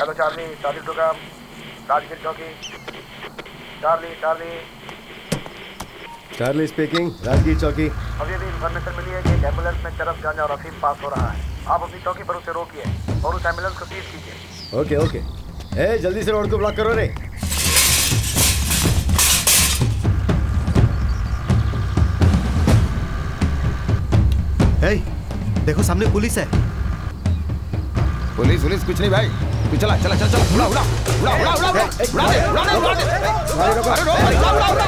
Hello Charlie, Charlie to come, Rajgir चौकी। Charlie Charlie Charlie speaking, Rajgir चौकी। अभी अभी इन्फॉर्मेशन मिली है कि एक एम्बुलेंस में चरस, गांजा और अफीम पास हो रहा है। आप अपनी चौकी पर उसे रोकिए और उस एम्बुलेंस को सीज कीजिए। Okay okay. ए जल्दी से रोड को ब्लॉक करो रे। हे, देखो सामने पुलिस है। पुलिस पुलिस कुछ नहीं भाई, तू चला चला चला चला, उड़ा उड़ा उड़ा उड़ा उड़ा उड़ा दे उड़ा दे उड़ा दे। अरे उड़ा उड़ा उड़ा।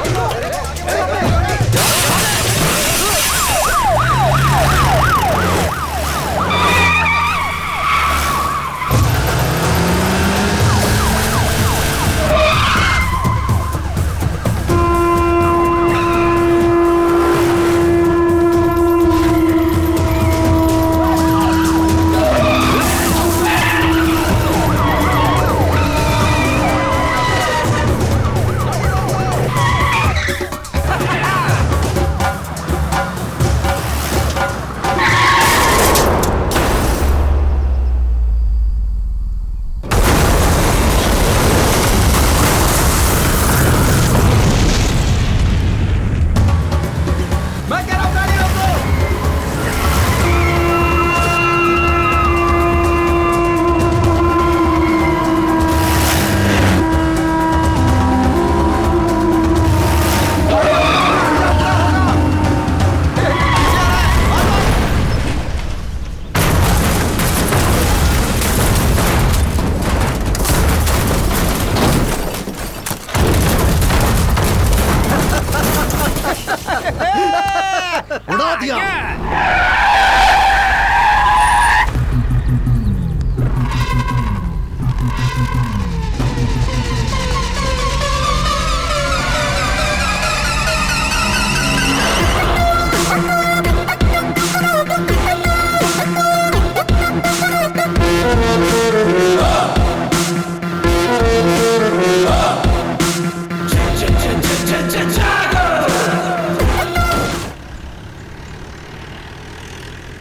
उड़ा दिया।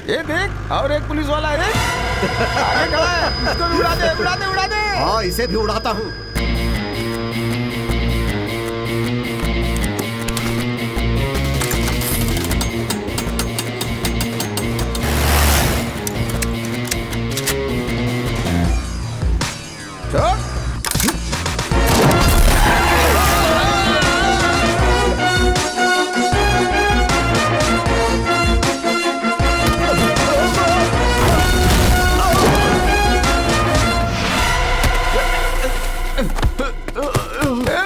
ये देख, और एक पुलिस वाला है, आगे खड़ा है, इसको भी उड़ा दे उड़ा दे उड़ा दे। हाँ, इसे भी उड़ाता हूँ।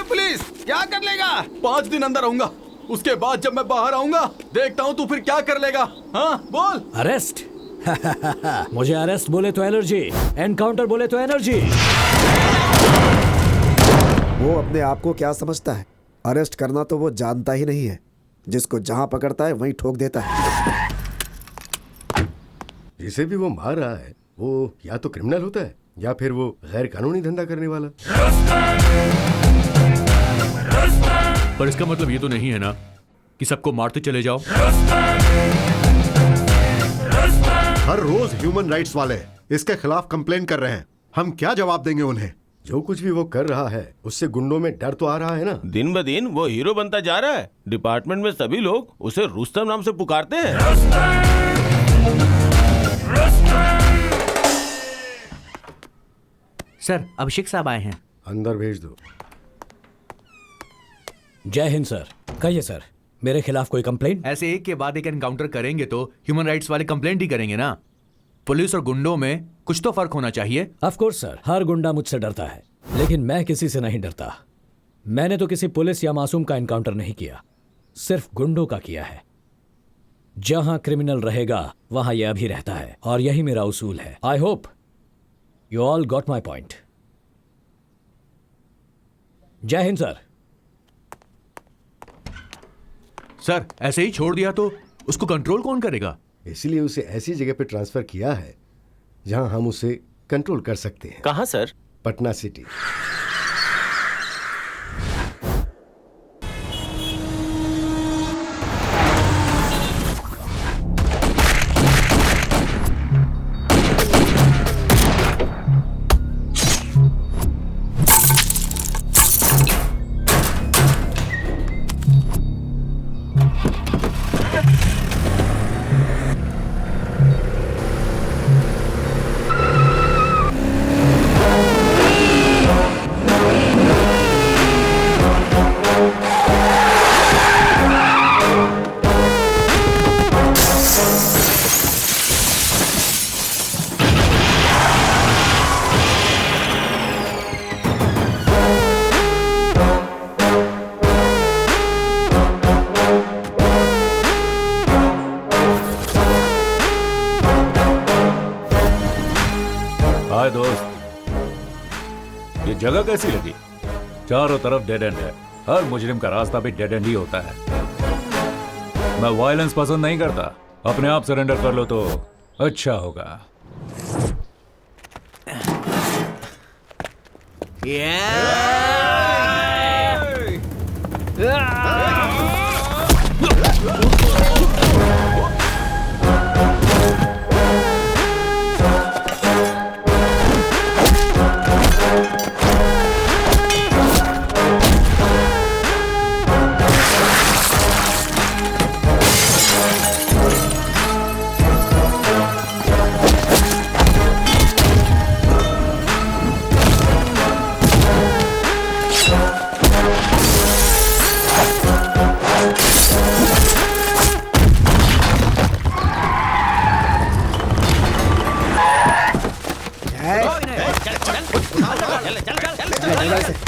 पुलिस क्या कर लेगा? 5 दिन अंदर रहूंगा, उसके बाद जब मैं बाहर आऊंगा देखता हूँ तू फिर क्या कर लेगा। हाँ बोल। अरेस्ट? मुझे अरेस्ट बोले तो एलर्जी, एनकाउंटर बोले तो एनर्जी। वो अपने आप को क्या समझता है? अरेस्ट करना तो वो जानता ही नहीं है। जिसको जहां पकड़ता है वहीं ठोक देता है। जिसे भी वो मार रहा है वो या तो क्रिमिनल होता है या फिर वो गैर कानूनी धंधा करने वाला। पर इसका मतलब ये तो नहीं है ना कि सबको मारते चले जाओ। हर रोज ह्यूमन राइट्स वाले इसके खिलाफ कंप्लेन कर रहे हैं। हम क्या जवाब देंगे उन्हें? जो कुछ भी वो कर रहा है उससे गुंडों में डर तो आ रहा है ना। दिन ब दिन वो हीरो बनता जा रहा है। डिपार्टमेंट में सभी लोग उसे रुस्तम नाम से पुकारते हैं। सर, अभिषेक साहब आए हैं। अंदर भेज दो। जय हिंद सर। कहिए सर, मेरे खिलाफ कोई कंप्लेंट? ऐसे एक के बाद एक एनकाउंटर करेंगे तो ह्यूमन राइट्स वाले कंप्लेंट ही करेंगे ना। पुलिस और गुंडों में कुछ तो फर्क होना चाहिए। ऑफ कोर्स सर, हर गुंडा मुझसे डरता है, लेकिन मैं किसी से नहीं डरता। मैंने तो किसी पुलिस या मासूम का एनकाउंटर नहीं किया, सिर्फ गुंडों का किया है। जहां क्रिमिनल रहेगा वहां यह अभी रहता है, और यही मेरा उसूल है। I hope you all got my point. जय हिंद सर। सर, ऐसे ही छोड़ दिया तो उसको कंट्रोल कौन करेगा? इसलिए उसे ऐसी जगह पे ट्रांसफर किया है जहां हम उसे कंट्रोल कर सकते हैं। कहां सर? पटना सिटी। हाय दोस्त, ये जगह कैसी लगी? चारों तरफ डेड एंड है। हर मुजरिम का रास्ता भी डेड एंड ही होता है। मैं वायलेंस पसंद नहीं करता। अपने आप सरेंडर कर लो तो अच्छा होगा।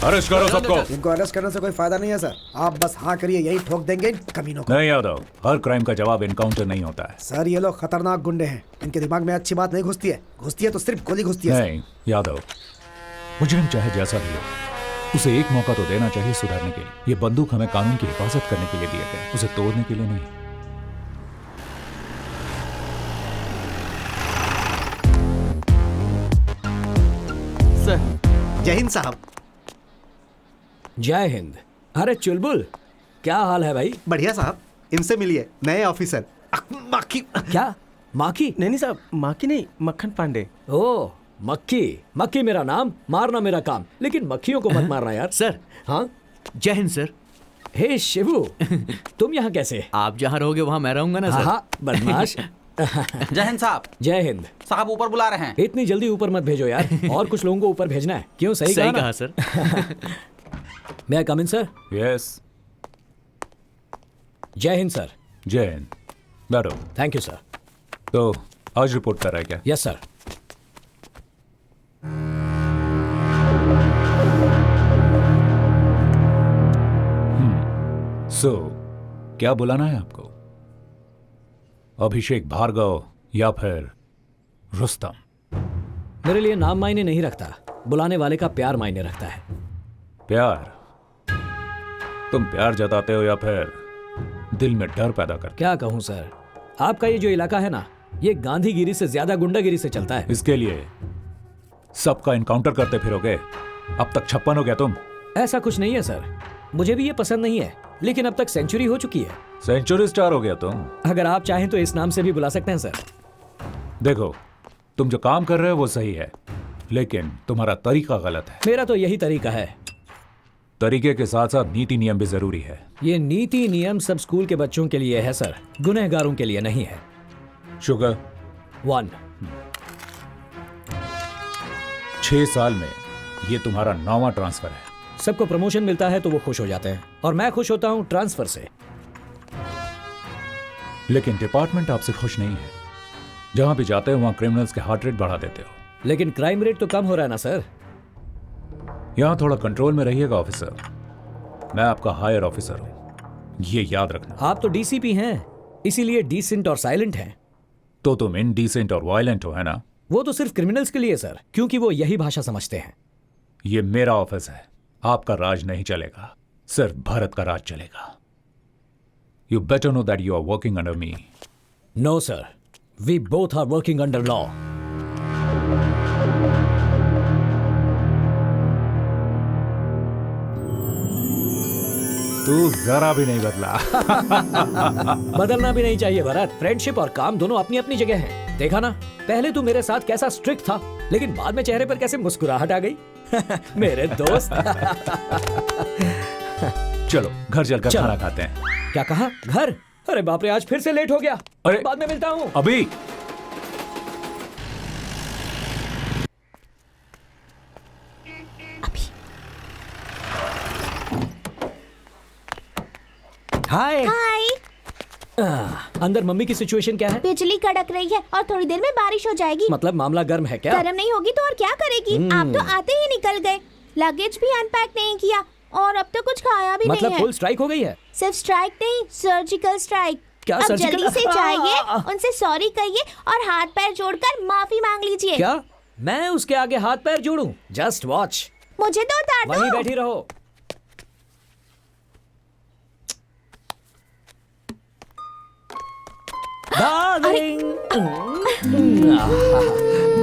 अरेस्ट करो सबको। इनको अरेस्ट करने से कोई फायदा नहीं है सर। आप बस हाँ करिए, यही ठोक देंगे इन कमीनों को। नहीं यादव, हर क्राइम का जवाब एनकाउंटर नहीं होता है। सर ये लोग खतरनाक गुंडे हैं। इनके दिमाग में अच्छी बात नहीं घुसती है, घुसती है तो सिर्फ गोली घुसती है। नहीं यादव, मुजरिम चाहे जैसा भी हो, उसे एक मौका तो देना चाहिए सुधरने के लिए। ये बंदूक हमें कानून की हिफाजत करने के लिए दिए गए, उसे तोड़ने के लिए नहीं। सर, जय हिंद साहब। जय हिंद। अरे चुलबुल, क्या हाल है भाई? बढ़िया साहब, इनसे मिलिए, नए ऑफिसर। माखी? क्या माखी? नहीं साहब, माखी नहीं, मक्खन पांडे। ओ मक्खी। मक्खी मेरा नाम, मारना मेरा काम, लेकिन मक्खियों को मत मारना यार। सर। हाँ जय हिंद सर। हे शिवू, तुम यहाँ कैसे? आप जहाँ रहोगे वहाँ मैं रहूंगा ना सर। हाँ बदमाश। जय हिंद साहब। जय हिंद साहब ऊपर बुला रहे हैं। इतनी जल्दी ऊपर मत भेजो यार, और कुछ लोगों को ऊपर भेजना है। क्यों? सही कहा सर। मैं कम इन सर? यस। जय हिंद सर। जय हिंद। बैठो। Thank you sir. तो आज रिपोर्ट कर रहा है क्या? Yes sir. क्या बुलाना है आपको? अभिषेक भार्गव या फिर रुस्तम? मेरे लिए नाम मायने नहीं रखता, बुलाने वाले का प्यार मायने रखता है। प्यार? तुम प्यार जताते हो या फिर दिल में डर पैदा करते? क्या कहूं सर, आपका ये जो इलाका है ना, ये गांधीगिरी से ज्यादा गुंडागिरी से चलता है। इसके लिए सबका इनकाउंटर करते फिरोगे? अब तक 56 हो गया तुम। ऐसा कुछ नहीं है सर, मुझे भी ये पसंद नहीं है, लेकिन अब तक सेंचुरी हो चुकी है। सेंचुरी स्टार हो गया तुम। अगर आप चाहें तो इस नाम से भी बुला सकते हैं सर। देखो, तुम जो काम कर रहे हो वो सही है, लेकिन तुम्हारा तरीका गलत है। मेरा तो यही तरीका है। तरीके के साथ साथ नीति नियम भी जरूरी है। ये नीति नियम सब स्कूल के बच्चों के लिए है सर, गुनहगारों के लिए नहीं है। शुगर 1। 6 साल में ये तुम्हारा 9वां ट्रांसफर है। सबको प्रमोशन मिलता है तो वो खुश हो जाते हैं, और मैं खुश होता हूं ट्रांसफर से। लेकिन डिपार्टमेंट आपसे खुश नहीं है। जहां भी जाते हो वहां क्रिमिनल्स के हार्ट रेट बढ़ा देते हो। लेकिन क्राइम रेट तो कम हो रहा है ना सर। यहां थोड़ा कंट्रोल में रहिएगा ऑफिसर। मैं आपका हायर ऑफिसर हूं, ये याद रखना। आप तो डीसीपी हैं, इसीलिए डिसेंट और साइलेंट हैं। तो तुम इनडिसेंट और वायलेंट हो, है ना? वो तो सिर्फ क्रिमिनल्स के लिए सर, क्योंकि वो यही भाषा समझते हैं। ये मेरा ऑफिस है, आपका राज नहीं चलेगा, सिर्फ भारत का राज चलेगा। You better know that you are working under me. No sir, we both are working under law. तू जरा भी नहीं बदला। बदलना भी नहीं चाहिए भरत। फ्रेंडशिप और काम दोनों अपनी अपनी जगह हैं। देखा ना, पहले तू मेरे साथ कैसा स्ट्रिक्ट था, लेकिन बाद में चेहरे पर कैसे मुस्कुराहट आ गई। मेरे दोस्त। चलो घर चलकर खाना खाते हैं। क्या कहा? घर? अरे बाप रे, आज फिर से लेट हो गया। अरे बाद में मिलता हूँ। अभी हाय। हाय। अंदर मम्मी की सिचुएशन क्या है? बिजली कड़क रही है और थोड़ी देर में बारिश हो जाएगी। मतलब मामला गर्म है क्या? गर्म नहीं होगी तो और क्या करेगी? आप तो आते ही निकल गए, लगेज भी अनपैक नहीं किया और अब तो कुछ खाया भी नहीं है। मतलब फुल स्ट्राइक हो गई है? सिर्फ स्ट्राइक नहीं, सर्जिकल स्ट्राइक। क्या अब सर्जिकल? जल्दी से जाइए, उनसे सॉरी कहिए और हाथ पैर जोड़कर माफी मांग लीजिए। क्या मैं उसके आगे हाथ पैर जोड़ूं? Just watch. मुझे तो उतार दो। वहीं बैठी रहो।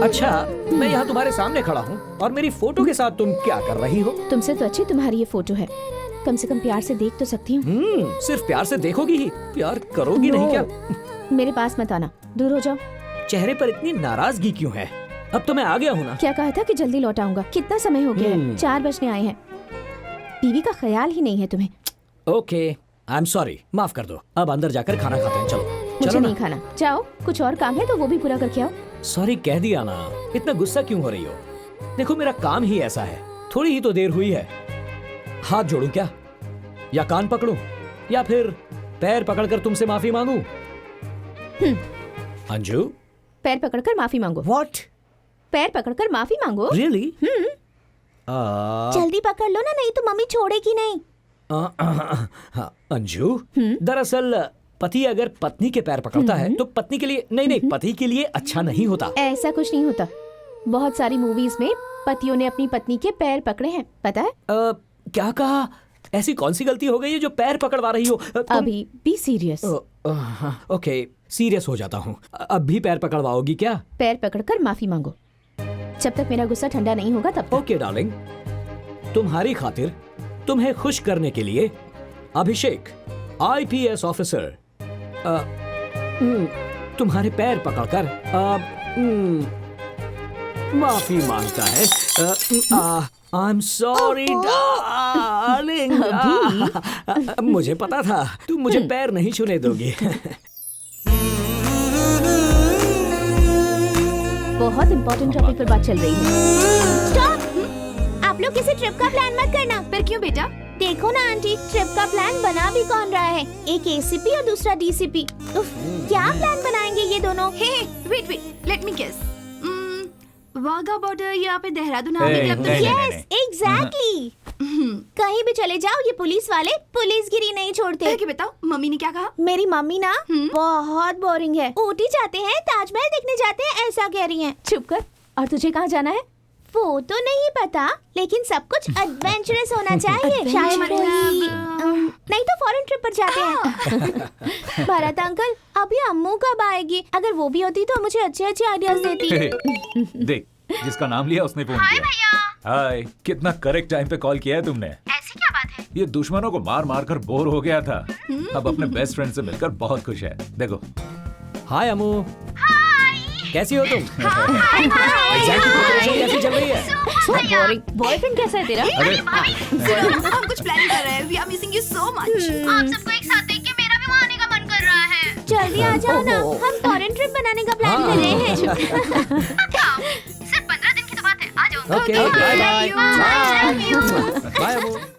अच्छा, मैं यहाँ तुम्हारे सामने खड़ा हूँ और मेरी फोटो के साथ तुम क्या कर रही हो? तुमसे तो अच्छी तुम्हारी ये फोटो है, कम से कम प्यार से देख तो सकती हूँ। सिर्फ प्यार से देखोगी ही, प्यार करोगी नहीं क्या? मेरे पास मत आना, दूर हो जाओ। चेहरे पर इतनी नाराजगी क्यों है? अब तो मैं आ गया हूँ ना। क्या कहा था कि जल्दी लौट आऊंगा? कितना समय हो गया है? 4 बजने आए हैं। टीवी का ख्याल ही नहीं है तुम्हें। ओके, आई एम सॉरी, माफ कर दो। अब अंदर जाकर खाना खाते हैं। चलो। मुझे नहीं खाना, जाओ। कुछ और काम है तो वो भी पूरा करके आओ। सॉरी कह दिया ना, इतना गुस्सा क्यों हो रही हो? देखो मेरा काम ही ऐसा है, थोड़ी ही तो देर हुई है। हाथ जोड़ूं क्या, या कान पकड़ूं, या फिर पैर पकड़कर तुमसे माफी मांगूं? अंजू, पैर पकड़कर माफी मांगो। व्हाट? पैर पकड़कर माफी मांगो? रियली? जल्दी पकड़ लो ना, नहीं तो मम्मी छोड़ेगी नहीं। अंजू, दरअसल पति अगर पत्नी के पैर पकड़ता है तो पत्नी के लिए नहीं, पति के लिए अच्छा नहीं होता। ऐसा कुछ नहीं होता। बहुत सारी मूवीज में पतियों ने अपनी पत्नी के पैर पकड़े हैं, पता है? क्या कहा? ऐसी कौन सी गलती हो गई है जो पैर पकड़वा रही हो? अभी बी सीरियस। ओके, सीरियस हो जाता हूँ। अब भी पैर पकड़वाओगी क्या? पैर पकड़कर माफी मांगो, जब तक मेरा गुस्सा ठंडा नहीं होगा तब तक। ओके डार्लिंग, तुम्हारी खातिर तुम्हें खुश करने के लिए अभिषेक IPS ऑफिसर तुम्हारे पैर पकड़कर माफी मांगता है। I am sorry darling. मुझे पता था तुम मुझे पैर नहीं छूने दोगी। बहुत इम्पोर्टेंट टॉपिक पर बात चल रही है। स्टॉप! आप लोग किसी ट्रिप का प्लान मत करना। फिर क्यों बेटा? देखो ना आंटी, ट्रिप का प्लान बना भी कौन रहा है? एक ACP और दूसरा DCP। क्या प्लान बनाएंगे ये दोनों? Wait, let me guess. Wagah border या फिर Dehradun army club? Yes, exactly. कहीं भी चले जाओ ये पुलिस वाले पुलिसगिरी नहीं छोड़ते। बताओ मम्मी ने क्या कहा? मेरी मम्मी ना बहुत बोरिंग है। ऊटी जाते हैं, ताजमहल देखने जाते हैं, ऐसा कह रही हैं। चुप कर। और तुझे कहाँ जाना है? वो तो नहीं पता, लेकिन सब कुछ एडवेंचरस होना चाहिए। शायद नहीं तो फॉरेन ट्रिप पर जाते हैं। भरत अंकल, अभी अम्मू कब आएगी? अगर वो भी होती तो मुझे अच्छे अच्छे आइडियाज देती। देख, जिसका नाम लिया उसने फोन किया। हाय, कितना करेक्ट टाइम पे कॉल किया है तुमने। ऐसी क्या बात है? ये दुश्मनों को मार मार कर बोर हो गया था, अब अपने बेस्ट फ्रेंड से मिलकर बहुत खुश है। देखो। हाय अम्मू। कैसी हो तुम? एग्जाम की प्रिपरेशन कैसी चल रही है? बॉयफ्रेंड कैसा है तेरा? हम कुछ प्लानिंग कर रहे हैं। We are missing you so much. आप सबको एक साथ देख के मेरा भी वहाँ आने का मन कर रहा है। जल्दी आ जाओ ना, हम फॉरेन ट्रिप बनाने का प्लान कर रहे हैं। सिर्फ 15 दिन की तो बात है, आ जाओ। Okay, bye bye. बाय अम्मू।